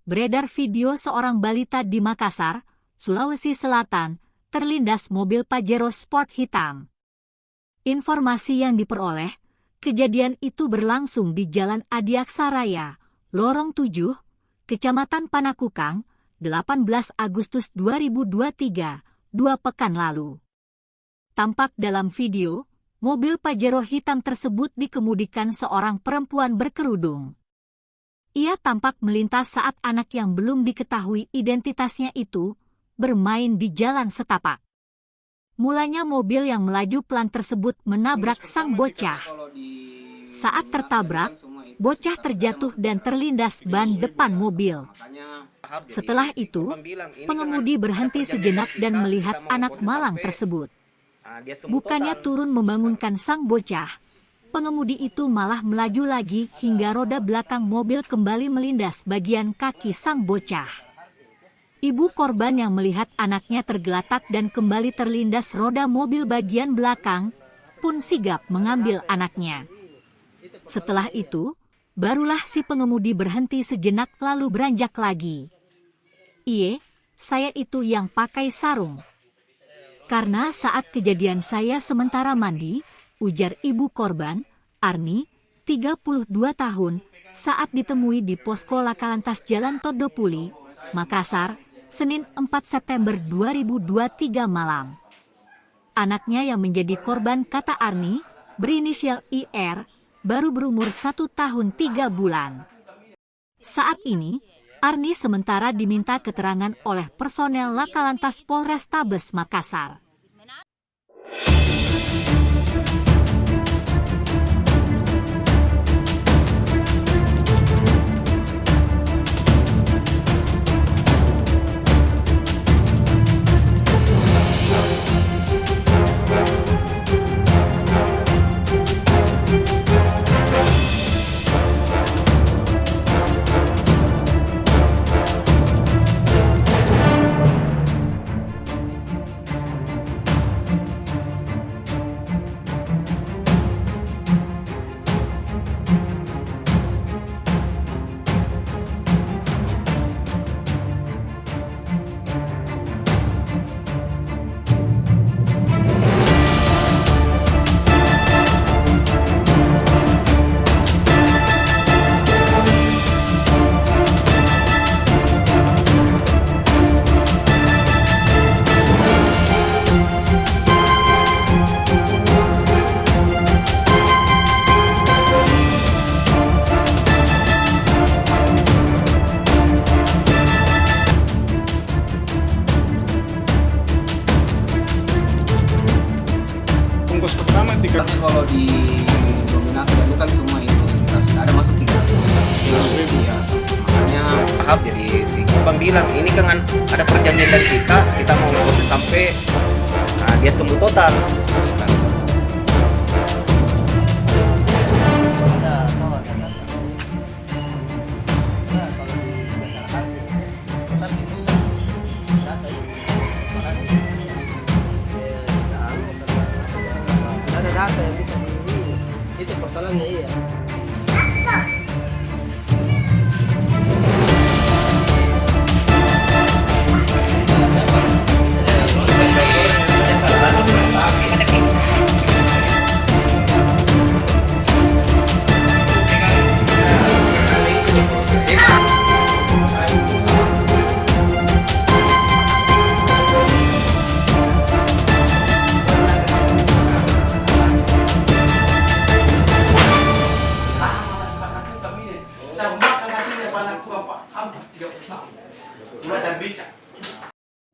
Beredar video seorang balita di Makassar, Sulawesi Selatan, terlindas mobil Pajero Sport hitam. Informasi yang diperoleh, kejadian itu berlangsung di Jalan Adiaksa Raya, Lorong 7, Kecamatan Panakukang, 18 Agustus 2023, 2 pekan lalu. Tampak dalam video, mobil Pajero hitam tersebut dikemudikan seorang perempuan berkerudung. Ia tampak melintas saat anak yang belum diketahui identitasnya itu bermain di jalan setapak. Mulanya mobil yang melaju pelan tersebut menabrak sang bocah. Saat tertabrak, bocah terjatuh dan terlindas ban depan mobil. Setelah itu, pengemudi berhenti sejenak dan melihat anak malang tersebut. Bukannya turun membangunkan sang bocah, pengemudi itu malah melaju lagi hingga roda belakang mobil kembali melindas bagian kaki sang bocah. Ibu korban yang melihat anaknya tergeletak dan kembali terlindas roda mobil bagian belakang, pun sigap mengambil anaknya. Setelah itu, barulah si pengemudi berhenti sejenak lalu beranjak lagi. "Iye, saya itu yang pakai sarung. Karena saat kejadian saya sementara mandi," ujar ibu korban, Arni, 32 tahun, saat ditemui di posko Lakalantas Jalan Todopuli, Makassar, Senin 4 September 2023 malam. Anaknya yang menjadi korban, kata Arni, berinisial IR, baru berumur 1 tahun 3 bulan. Saat ini, Arni sementara diminta keterangan oleh personel Lakalantas Polrestabes Makassar. Kalau di dominasi itu kan semua itu sekitar ada masuk 300 ya, makanya tahap. Jadi si korban bilang ini kan ada perjanjian dari kita mau proses sampai dia sembuh total. Data yang bisa itu persoalannya. Iya.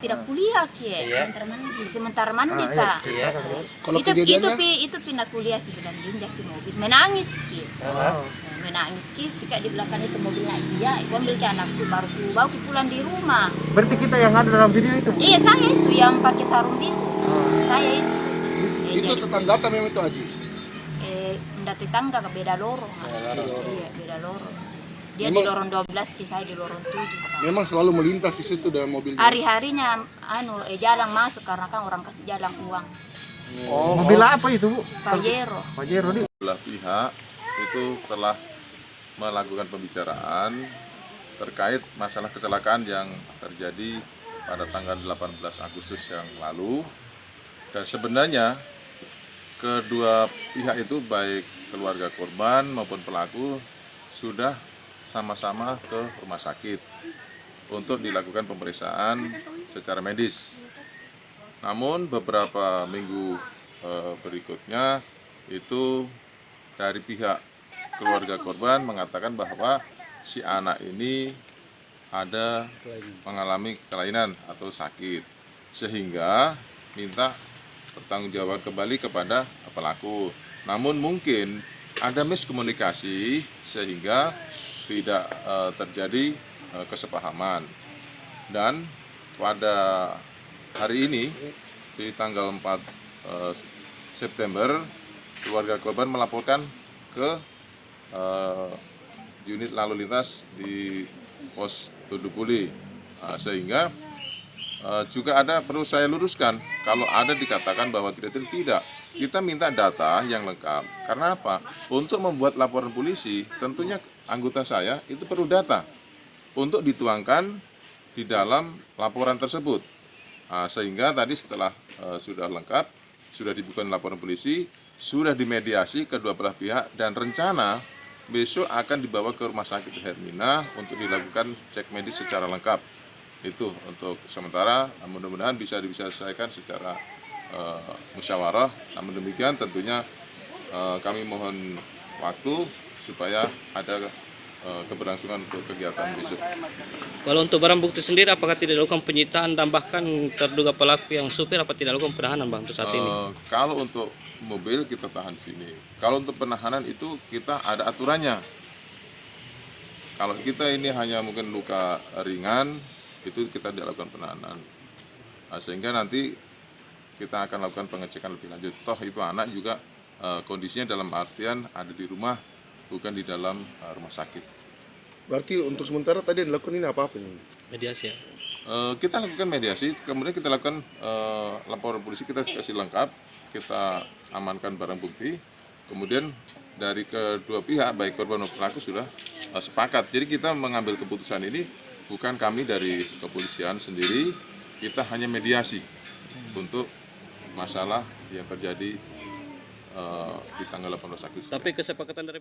Tidak kuliah sementara mandi tak. Itu pindah kuliah dan diinjak di mobil, menangis menangis ketika di belakang itu mobil naik dia, aku ambil ke anakku baru pulang di rumah. Berarti kita yang ada dalam video itu? Iya, saya itu yang pakai sarung biru. Saya itu. Itu tetangga memang itu Aji? Enggak tetangga, beda lorong. Iya, beda lorong. Dia memang, di lorong 12, saya di lorong 7. Memang selalu melintas di situ dengan mobilnya. Hari-harinya jalan masuk karena kan orang kasih jalan uang. Mobil apa itu, Bu? Pajero. Pajero nih. Belah pihak itu telah melakukan pembicaraan terkait masalah kecelakaan yang terjadi pada tanggal 18 Agustus yang lalu. Dan sebenarnya kedua pihak itu baik keluarga korban maupun pelaku sudah sama-sama ke rumah sakit untuk dilakukan pemeriksaan secara medis. Namun beberapa minggu berikutnya itu dari pihak keluarga korban mengatakan bahwa si anak ini ada mengalami kelainan atau sakit, sehingga minta pertanggungjawaban kembali kepada pelaku. Namun mungkin ada miskomunikasi sehingga tidak terjadi kesepahaman. Dan pada hari ini di tanggal 4 September keluarga korban melaporkan ke unit lalu lintas di pos Tudupuli, sehingga juga ada perlu saya luruskan kalau ada dikatakan bahwa tidak, kita minta data yang lengkap. Karena apa? Untuk membuat laporan polisi tentunya anggota saya itu perlu data untuk dituangkan di dalam laporan tersebut. Sehingga tadi setelah sudah lengkap, sudah dibuka laporan polisi, sudah dimediasi kedua belah pihak, dan rencana besok akan dibawa ke Rumah Sakit Hermina untuk dilakukan cek medis secara lengkap. Itu untuk sementara, mudah-mudahan bisa diselesaikan secara musyawarah. Namun demikian tentunya kami mohon waktu supaya ada keberlangsungan untuk kegiatan besok. Kalau untuk barang bukti sendiri, apakah tidak dilakukan penyitaan dan bahkan terduga pelaku yang supir apa tidak dilakukan penahanan, Bang, untuk saat ini? Kalau untuk mobil kita tahan sini. Kalau untuk penahanan itu kita ada aturannya. Kalau kita ini hanya mungkin luka ringan, itu kita dilakukan penahanan. Sehingga nanti kita akan lakukan pengecekan lebih lanjut. Toh itu anak juga kondisinya dalam artian ada di rumah, bukan di dalam rumah sakit. Berarti untuk sementara tadi yang dilakukan ini apa-apa nih? Mediasi ya? Kita lakukan mediasi, kemudian kita lakukan laporan polisi, kita kasih lengkap, kita amankan barang bukti, kemudian dari kedua pihak, baik korban maupun pelaku sudah sepakat. Jadi kita mengambil keputusan ini bukan kami dari kepolisian sendiri, kita hanya mediasi untuk masalah yang terjadi di tanggal 18 Agustus. Tapi kesepakatan dari